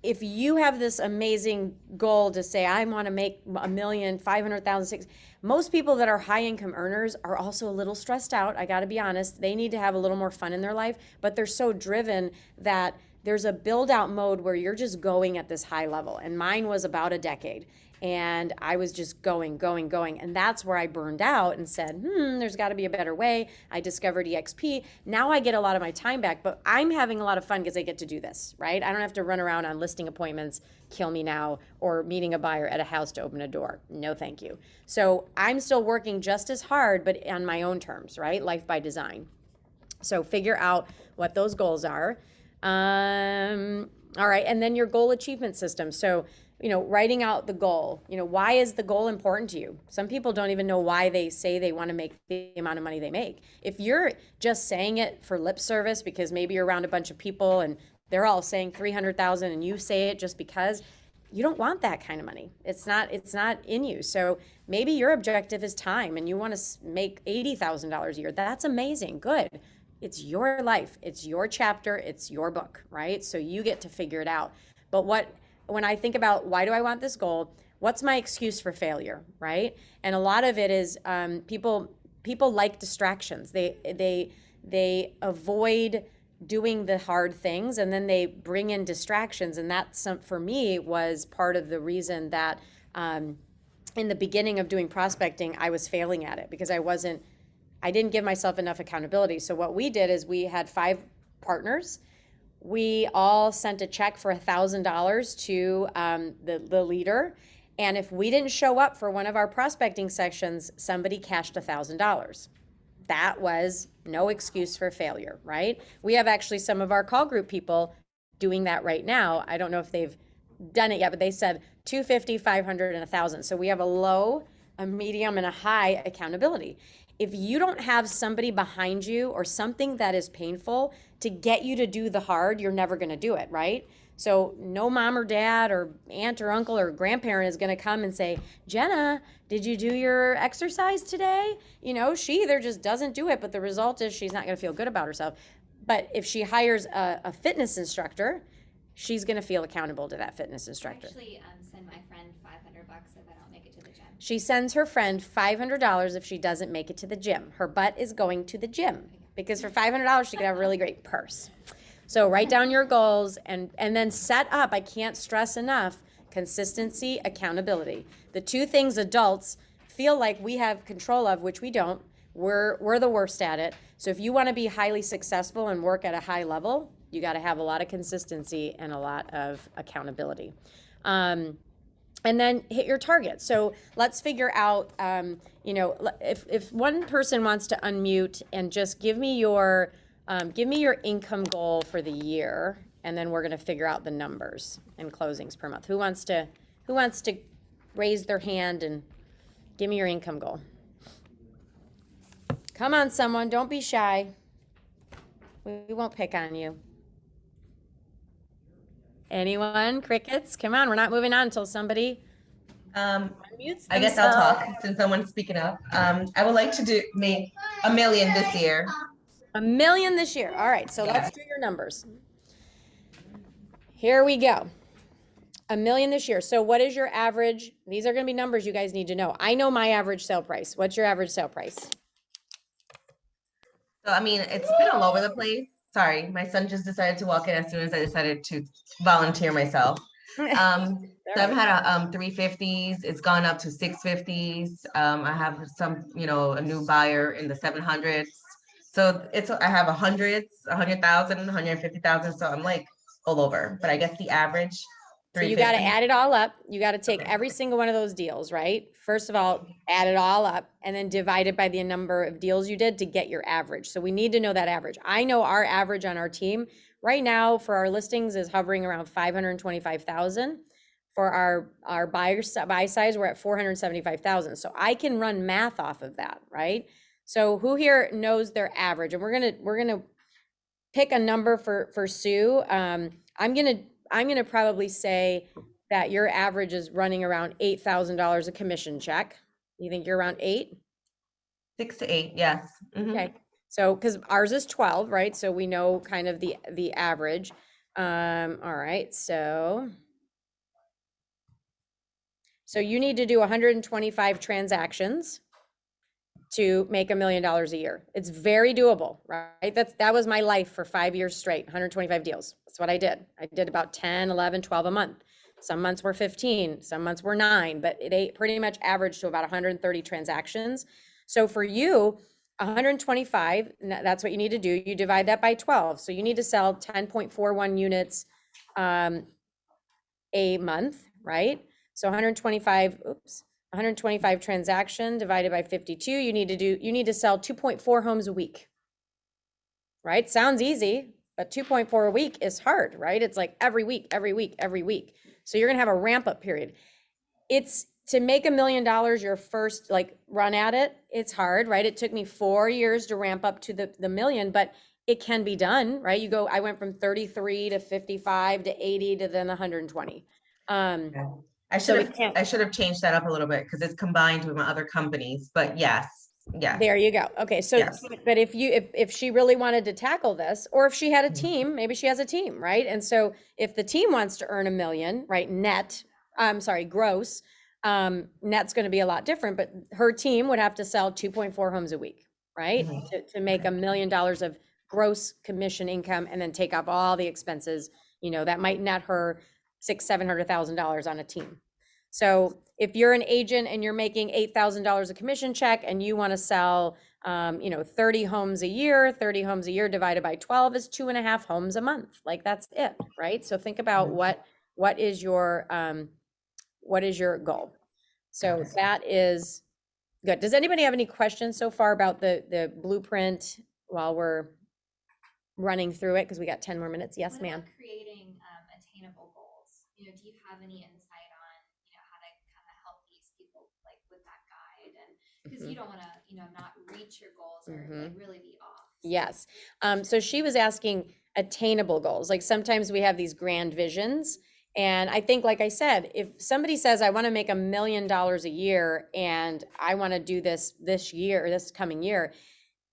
if you have this amazing goal to say, I want to make $1 million, $500,000, most people that are high income earners are also a little stressed out. I got to be honest. They need to have a little more fun in their life, but they're so driven that there's a build out mode where you're just going at this high level. And mine was about a decade. And I was just going. And that's where I burned out and said, there's got to be a better way. I discovered EXP. Now I get a lot of my time back, but I'm having a lot of fun because I get to do this, right? I don't have to run around on listing appointments, kill me now, or meeting a buyer at a house to open a door. No, thank you. So I'm still working just as hard, but on my own terms, right? Life by design. So figure out what those goals are. All right, and then your goal achievement system. So, writing out the goal. Why is the goal important to you? Some people don't even know why they say they want to make the amount of money they make. If you're just saying it for lip service because maybe you're around a bunch of people and they're all saying 300,000 and you say it just because, you don't want that kind of money. It's not in you. So maybe your objective is time and you want to make $80,000 a year. That's amazing. Good. It's your life. It's your chapter. It's your book, right? So you get to figure it out. But when I think about why do I want this goal, what's my excuse for failure, right? And a lot of it is people like distractions. They avoid doing the hard things and then they bring in distractions. And that, for me, was part of the reason that in the beginning of doing prospecting, I was failing at it because I didn't give myself enough accountability. So what we did is we had 5 partners. We all sent a check for $1,000 to the leader. And if we didn't show up for one of our prospecting sessions, somebody cashed $1,000. That was no excuse for failure, right? We have actually some of our call group people doing that right now. I don't know if they've done it yet, but they said 250, 500, and 1,000. So we have a low, a medium, and a high accountability. If you don't have somebody behind you or something that is painful to get you to do the hard, you're never going to do it, right? So no mom or dad or aunt or uncle or grandparent is going to come and say, Jenna, did you do your exercise today? She either just doesn't do it, but the result is she's not going to feel good about herself. But if she hires a fitness instructor, she's going to feel accountable to that fitness instructor. Actually, send my friend $500 if I don't make it to the gym. She sends her friend $500 if she doesn't make it to the gym. Her butt is going to the gym because for $500 she could have a really great purse. So write down your goals and then set up, I can't stress enough, consistency, accountability. The 2 things adults feel like we have control of, which we don't. We're the worst at it. So if you want to be highly successful and work at a high level, you got to have a lot of consistency and a lot of accountability. And then hit your target. So let's figure out, if one person wants to unmute and just give me your income goal for the year, and then we're going to figure out the numbers and closings per month. Who wants to raise their hand and give me your income goal? Come on, someone, don't be shy. We won't pick on you. Anyone? Crickets? Come on, we're not moving on until somebody unmutes themselves. I guess I'll talk since someone's speaking up. I would like to make $1 million this year. $1 million this year. All right, so let's do your numbers. Here we go. $1 million this year. So what is your average? These are going to be numbers you guys need to know. I know my average sale price. What's your average sale price? So, it's been all over the place. Sorry, my son just decided to walk in as soon as I decided to volunteer myself. So I've had 350s. It's gone up to 650s. I have some, a new buyer in the 700s. So I have 100s, 100,000, 150,000. So I'm like all over. But I guess the average. So you got to add it all up. You got to take every single one of those deals, right? First of all, add it all up and then divide it by the number of deals you did to get your average. So we need to know that average. I know our average on our team right now for our listings is hovering around 525,000. For our buy size, we're at 475,000. So I can run math off of that, right? So who here knows their average? And we're gonna pick a number for Sue. I'm gonna probably say that your average is running around $8,000 a commission check. You think you're around 8? 6 to 8, yes. Mm-hmm. Okay. So, because ours is 12, right? So we know kind of the average. All right. So you need to do 125 transactions to make $1 million a year. It's very doable, right? That was my life for 5 years straight, 125 deals. That's what I did. I did about 10, 11, 12 a month. Some months were 15, some months were 9, but it pretty much averaged to about 130 transactions. So for you, 125, that's what you need to do. You divide that by 12. So you need to sell 10.41 units a month, right? So 125 transaction divided by 52, you need to sell 2.4 homes a week. Right? Sounds easy, but 2.4 a week is hard, right? It's like every week, every week, every week. So you're gonna have a ramp up period. It's to make $1 million your first like run at it. It's hard, right? It took me 4 years to ramp up to the million, but it can be done, right? I went from 33 to 55 to 80 to then 120. Okay. I So should it can't. have changed that up a little bit because it's combined with my other companies, but yes. There you go. Okay, so Yes. but if she really wanted to tackle this, or if she had a team, maybe she has a team, right? And so if the team wants to earn $1 million, right, gross, net's going to be a lot different. But her team would have to sell 2.4 homes a week, right, to make $1 million of gross commission income, and then take off all the expenses. That might net her $600,000-$700,000 on a team. So if you're an agent and you're making $8,000 a commission check and you want to sell, 30 homes a year, 30 homes a year divided by 12 is 2.5 homes a month. Like that's it, right? So think about what is your goal? So that is good. Does anybody have any questions so far about the blueprint while we're running through it? Because we got 10 more minutes. Yes, What ma'am. about creating attainable goals? Do you have any insight on, how to kind of help these people like with that guide? And because you don't want to, not reach your goals or like really be off. Yes. So she was asking attainable goals. Like sometimes we have these grand visions. And I think, like I said, if somebody says, I want to make $1 million a year and I want to do this year or this coming year,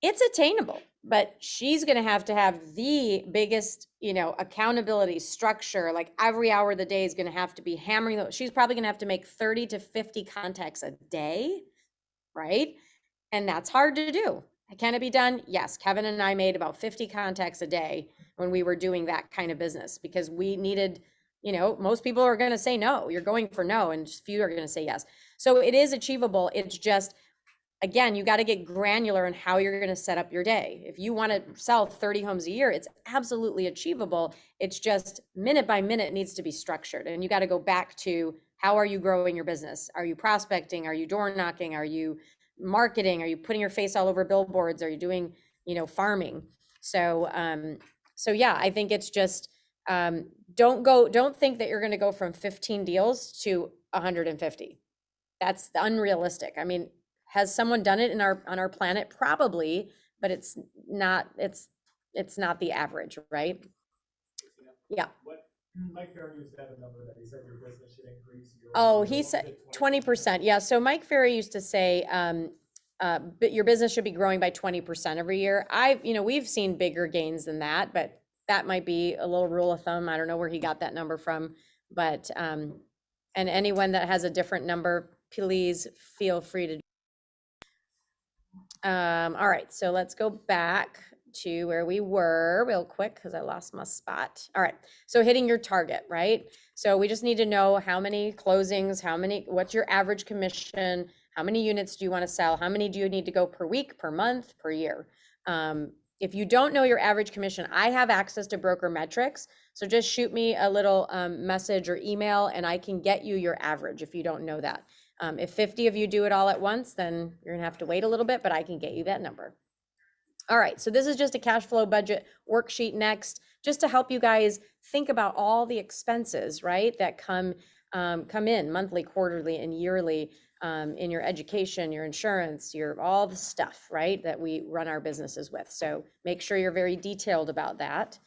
it's attainable. But she's going to have the biggest, accountability structure. Like every hour of the day is going to have to be hammering. She's probably going to have to make 30 to 50 contacts a day, right? And that's hard to do. Can it be done? Yes. Kevin and I made about 50 contacts a day when we were doing that kind of business because we needed, most people are going to say no. You're going for no, and just few are going to say yes. So it is achievable. It's just, again, you got to get granular in how you're going to set up your day. If you want to sell 30 homes a year, it's absolutely achievable. It's just minute by minute needs to be structured. And you got to go back to, how are you growing your business? Are you prospecting? Are you door knocking? Are you marketing? Are you putting your face all over billboards? Are you doing, farming? So yeah, I think it's just, don't think that you're going to go from 15 deals to 150. That's unrealistic. I mean, has someone done it on our planet? Probably, but it's not the average, right? Yeah. Mike Ferry used to have a number that he said your business should increase. Oh, he said 20%. Yeah. So Mike Ferry used to say, but your business should be growing by 20% every year. We've seen bigger gains than that, but that might be a little rule of thumb. I don't know where he got that number from, but, and anyone that has a different number, please feel free to. All right, so let's go back to where we were real quick because I lost my spot. All right, so hitting your target, right? So we just need to know how many closings, what's your average commission, how many units do you want to sell, how many do you need to go per week, per month, per year? If you don't know your average commission, I have access to broker metrics. So just shoot me a little message or email and I can get you your average if you don't know that. If 50 of you do it all at once, then you're gonna have to wait a little bit, but I can get you that number. All right, so this is just a cash flow budget worksheet next, just to help you guys think about all the expenses, right, that come in monthly, quarterly, and yearly in your education, your insurance, all the stuff, right, that we run our businesses with. So make sure you're very detailed about that.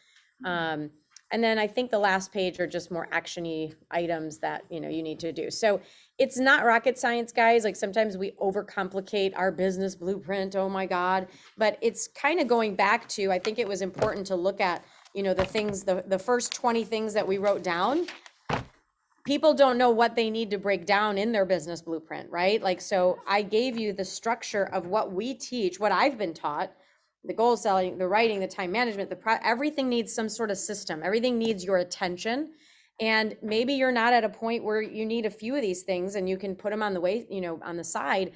And then I think the last page are just more action-y items that, you need to do. So it's not rocket science, guys. Like sometimes we overcomplicate our business blueprint. Oh my God. But it's kind of going back to, I think it was important to look at, the things, the first 20 things that we wrote down. People don't know what they need to break down in their business blueprint, right? Like, so I gave you the structure of what we teach, what I've been taught, the goal selling, the writing, the time management, everything needs some sort of system. Everything needs your attention. And maybe you're not at a point where you need a few of these things and you can put them on the way, on the side,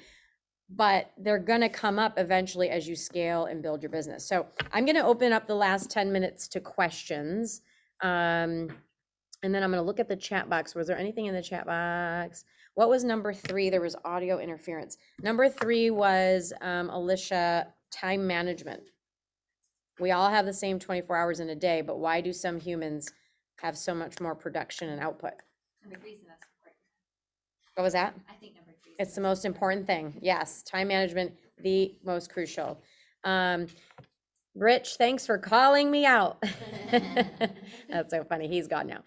but they're going to come up eventually as you scale and build your business. So I'm going to open up the last 10 minutes to questions. And then I'm going to look at the chat box. Was there anything in the chat box? What was number 3? There was audio interference. Number 3 was, Alicia, time management. We all have the same 24 hours in a day, but why do some humans have so much more production and output? Number 3 is the most important. What was that? I think number 3 is It's the most important thing. Yes, time management, the most crucial. Rich, thanks for calling me out. That's so funny. He's gone now.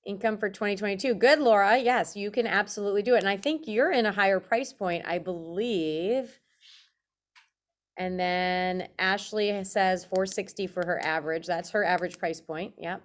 Income for 2022. Good, Laura. Yes, you can absolutely do it. And I think you're in a higher price point, I believe. And then Ashley says 460 for her average. That's her average price point. Yep.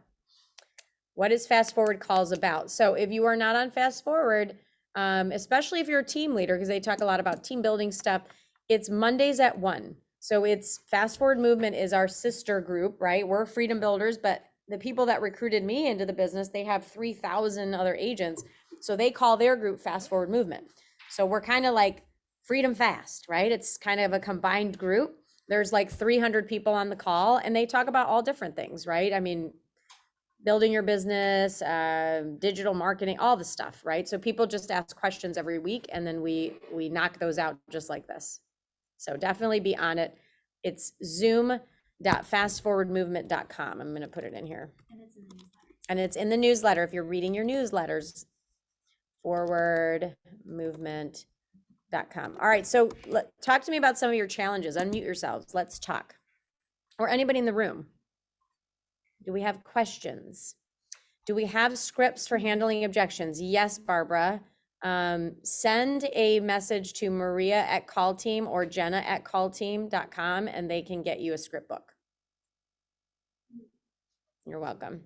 What is Fast Forward Calls about? So if you are not on Fast Forward, especially if you're a team leader, because they talk a lot about team building stuff, it's Mondays at 1. So it's Fast Forward Movement is our sister group, right? We're Freedom Builders, but the people that recruited me into the business, they have 3,000 other agents. So they call their group Fast Forward Movement. So we're kind of like Freedom Fast, right? It's kind of a combined group. There's like 300 people on the call and they talk about all different things, right? I mean, building your business, digital marketing, all the stuff, right? So people just ask questions every week and then we knock those out just like this. So definitely be on it. It's zoom.fastforwardmovement.com. I'm going to put it in here. And it's in the newsletter. And it's in the newsletter if you're reading your newsletters, forwardmovement.com. All right, so talk to me about some of your challenges. Unmute yourselves. Let's talk. Or anybody in the room. Do we have questions? Do we have scripts for handling objections? Yes, Barbara. Send a message to Maria at Caul Team or Jenna at caulteam.com and they can get you a script book. You're welcome.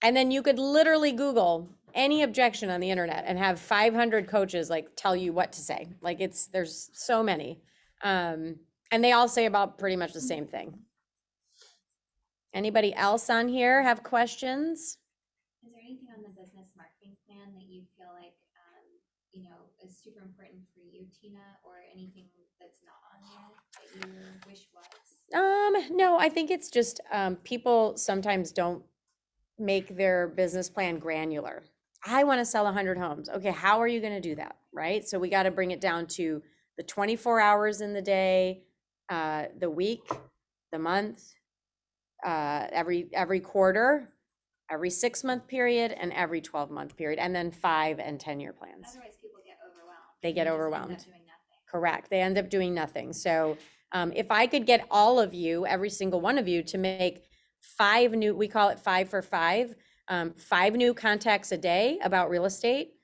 And then you could literally Google any objection on the internet and have 500 coaches like tell you what to say. Like there's so many. And they all say about pretty much the same thing. Anybody else on here have questions? Is there anything on the business marketing plan that you feel like, is super important for you, Tina, or anything that's not on there that you wish was? No, I think it's just people sometimes don't make their business plan granular. I want to sell 100 homes. Okay, how are you going to do that, right? So we got to bring it down to the 24 hours in the day, the week, the month, every quarter, every 6-month period, and every 12-month period, and then 5 and 10-year plans. Otherwise, people get overwhelmed. They get just overwhelmed. End up doing nothing. Correct. They end up doing nothing. So if I could get all of you, every single one of you, to make 5 new, we call it 5 for 5, 5 new contacts a day about real estate,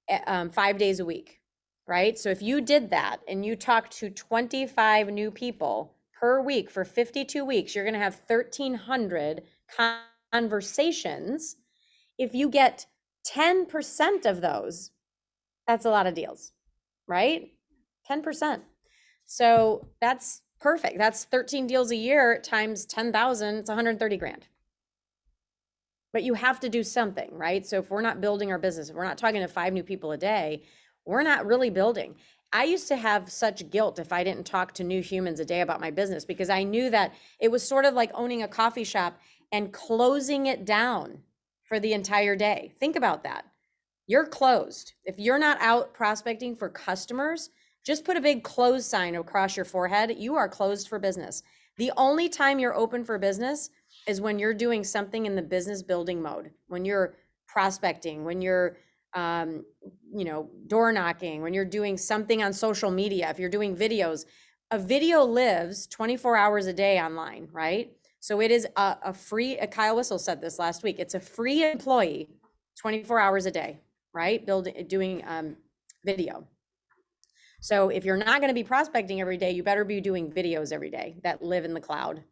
5 days a week, right? So if you did that and you talked to 25 new people per week for 52 weeks, you're going to have 1,300 conversations. If you get 10% of those, that's a lot of deals, right? 10%. So that's perfect. That's 13 deals a year times 10,000. It's 130 grand. But you have to do something, right? So if we're not building our business, if we're not talking to 5 new people a day, we're not really building. I used to have such guilt if I didn't talk to new humans a day about my business because I knew that it was sort of like owning a coffee shop and closing it down for the entire day. Think about that. You're closed. If you're not out prospecting for customers, just put a big close sign across your forehead. You are closed for business. The only time you're open for business is when you're doing something in the business building mode, when you're prospecting, when you're door knocking, when you're doing something on social media, if you're doing videos. A video lives 24 hours a day online, right? So it is a free, Kyle Whistle said this last week, it's a free employee 24 hours a day, right? Doing video. So if you're not going to be prospecting every day, you better be doing videos every day that live in the cloud,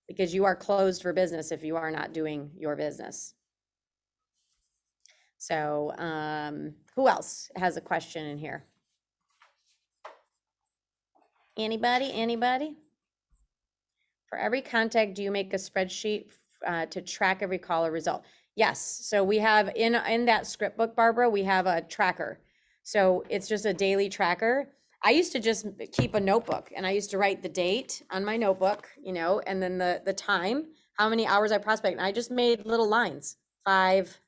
because you are closed for business if you are not doing your business. So who else has a question in here? Anybody? For every contact, do you make a spreadsheet to track every call or result. Yes, so we have in that script book, Barbara, we have a tracker. So it's just a daily tracker. I used to just keep a notebook and I used to write the date on my notebook, and then the time, how many hours I prospect. And I just made little lines, 5,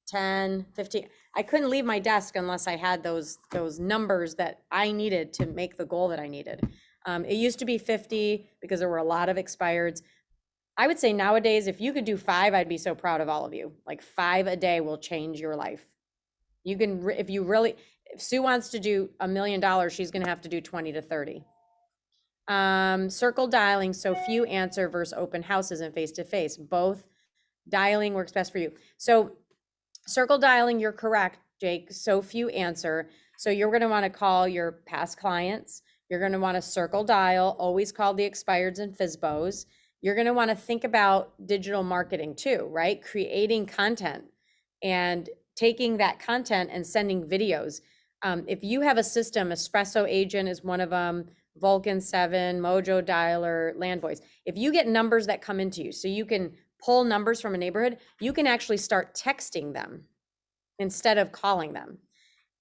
10, 15. I couldn't leave my desk unless I had those numbers that I needed to make the goal that I needed. It used to be 50 because there were a lot of expireds. I would say nowadays, if you could do 5, I'd be so proud of all of you. Like 5 a day will change your life. You can, if Sue wants to do $1 million, she's gonna have to do 20 to 30. Circle dialing, so few answer versus open houses and face-to-face. Both dialing works best for you. So circle dialing, you're correct, Jake, so few answer. So you're gonna wanna call your past clients. You're gonna wanna circle dial, always call the expireds and FSBOs. You're gonna wanna think about digital marketing too, right? Creating content and taking that content and sending videos. If you have a system, Espresso Agent is one of them, Vulcan 7, Mojo Dialer, Land Voice. If you get numbers that come into you, so you can pull numbers from a neighborhood, you can actually start texting them instead of calling them.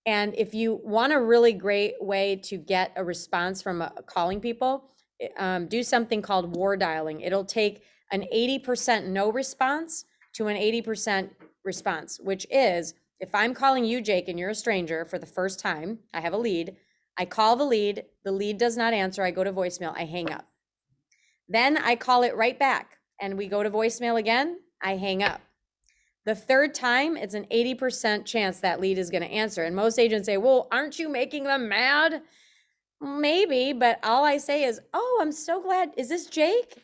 And if you want a really great way to get a response from calling people, do something called war dialing. It'll take an 80% no response to an 80% response, which is, if I'm calling you, Jake, and you're a stranger for the first time, I have a lead, I call the lead does not answer, I go to voicemail, I hang up. Then I call it right back and we go to voicemail again, I hang up. The third time, it's an 80% chance that lead is gonna answer. And most agents say, well, aren't you making them mad? Maybe, but all I say is, oh, I'm so glad, is this Jake?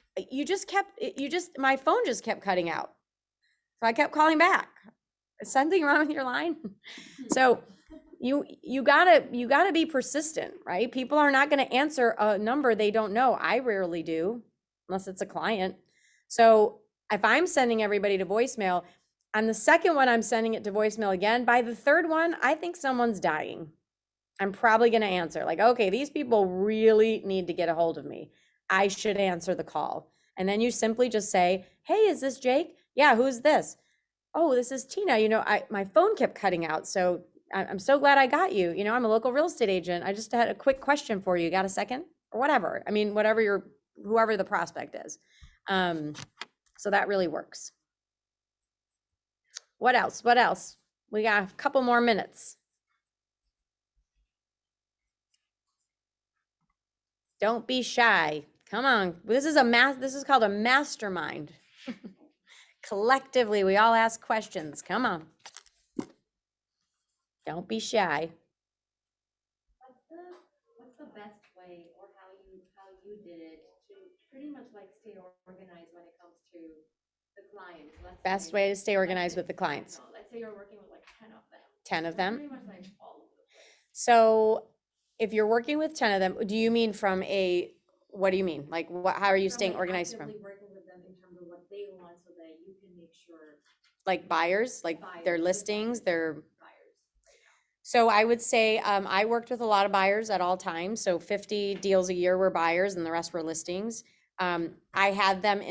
My phone just kept cutting out. So I kept calling back. Is something wrong with your line? So you gotta be persistent, right? People are not gonna answer a number they don't know. I rarely do, unless it's a client. So if I'm sending everybody to voicemail, on the second one, I'm sending it to voicemail again. By the third one, I think someone's dying. I'm probably gonna answer, like, okay, these people really need to get a hold of me. I should answer the call. And then you simply just say, hey, is this Jake? Yeah, who's this? Oh, this is Tina. My phone kept cutting out, so I'm so glad I got you. I'm a local real estate agent. I just had a quick question for you. Got a second? Or whatever. I mean, whoever the prospect is. So that really works. What else? We got a couple more minutes. Don't be shy. Come on. This is called a mastermind. Collectively, we all ask questions. Come on. Don't be shy. What's the best way, or how you did it to pretty much like stay organized when it comes to the clients? Best way to stay organized with the clients. Let's say you're working with like 10 of them. 10 of them. Pretty much like all of them. So if you're working with 10 of them, do you mean what do you mean? Like how are you staying organized from? Working with them in terms of what they want so that you can make sure. Like buyers, like their listings, their. Buyers. So I would say I worked with a lot of buyers at all times. So 50 deals a year were buyers and the rest were listings. I had them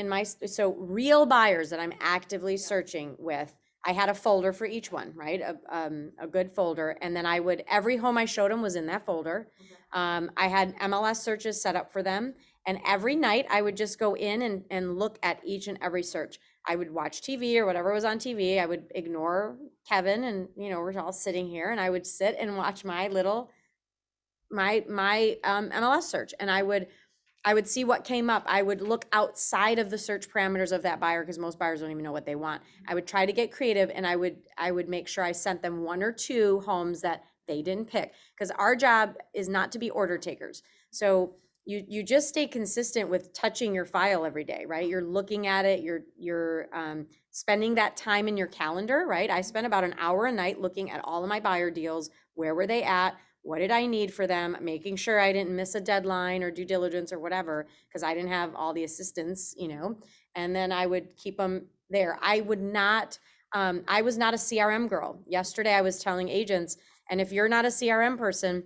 so real buyers that I'm actively searching with, I had a folder for each one, right? A good folder. And then every home I showed them was in that folder. I had MLS searches set up for them. And every night I would just go in and look at each and every search. I would watch TV or whatever was on TV. I would ignore Kevin and, we're all sitting here, and I would sit and watch my MLS search. And I would see what came up. I would look outside of the search parameters of that buyer, because most buyers don't even know what they want. I would try to get creative, and I would make sure I sent them 1 or 2 homes that they didn't pick, because our job is not to be order takers. So you just stay consistent with touching your file every day, right? You're looking at it, you're spending that time in your calendar, right? I spent about an hour a night looking at all of my buyer deals. Where were they at? What did I need for them? Making sure I didn't miss a deadline or due diligence or whatever, because I didn't have all the assistants, and then I would keep them there. I was not a CRM girl. Yesterday I was telling agents, and if you're not a CRM person,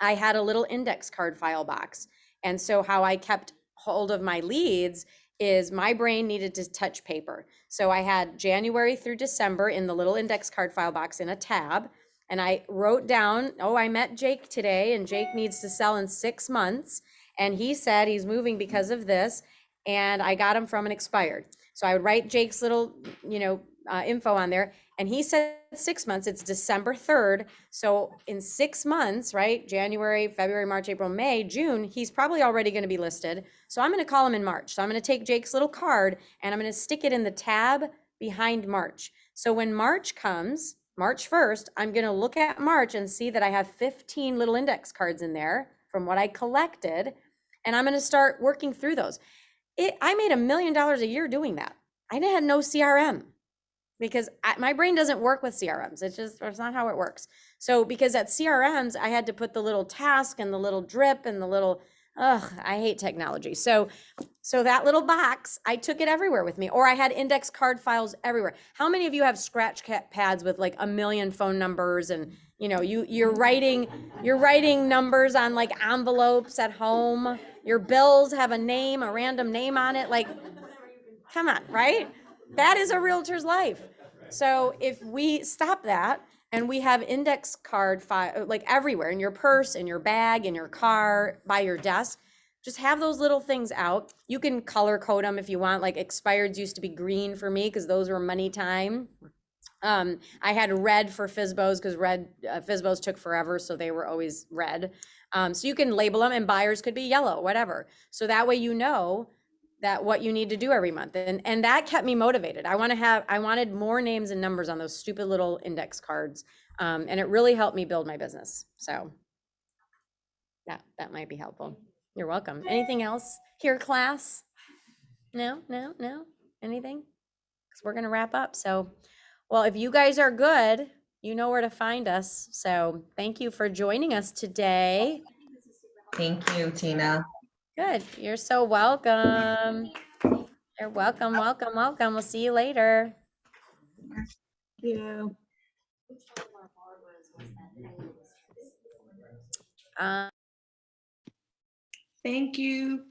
I had a little index card file box. And so how I kept hold of my leads is my brain needed to touch paper. So I had January through December in the little index card file box in a tab. And I wrote down, oh, I met Jake today and Jake needs to sell in 6 months. And he said he's moving because of this. And I got him from an expired. So I would write Jake's little, info on there. And he said 6 months, it's December 3rd. So in 6 months, right? January, February, March, April, May, June, he's probably already going to be listed. So I'm going to call him in March. So I'm going to take Jake's little card and I'm going to stick it in the tab behind March. So when March comes, March 1st, I'm going to look at March and see that I have 15 little index cards in there from what I collected. And I'm going to start working through those. I made $1 million a year doing that. I had no CRM because my brain doesn't work with CRMs. It's not how it works. So because at CRMs, I had to put the little task and the little drip and the little, I hate technology. So that little box, I took it everywhere with me, or I had index card files everywhere. How many of you have scratch pads with like 1 million phone numbers and you're writing numbers on like envelopes at home. Your bills have a random name on it. Like, come on, right? That is a realtor's life. So if we stop that and we have index card file like everywhere in your purse, in your bag, in your car, by your desk, just have those little things out. You can color code them if you want. Like expireds used to be green for me because those were money time. I had red for FSBOs because FSBOs took forever, so they were always red. So you can label them, and buyers could be yellow, whatever. So that way you know that what you need to do every month, and that kept me motivated. I wanted more names and numbers on those stupid little index cards, and it really helped me build my business. So that might be helpful. You're welcome. Anything else here, class? No. Anything? Because we're gonna wrap up. So. Well, if you guys are good, you know where to find us. So thank you for joining us today. Thank you, Tina. Good. You're so welcome. You're welcome. We'll see you later. Thank you. Um, Thank you.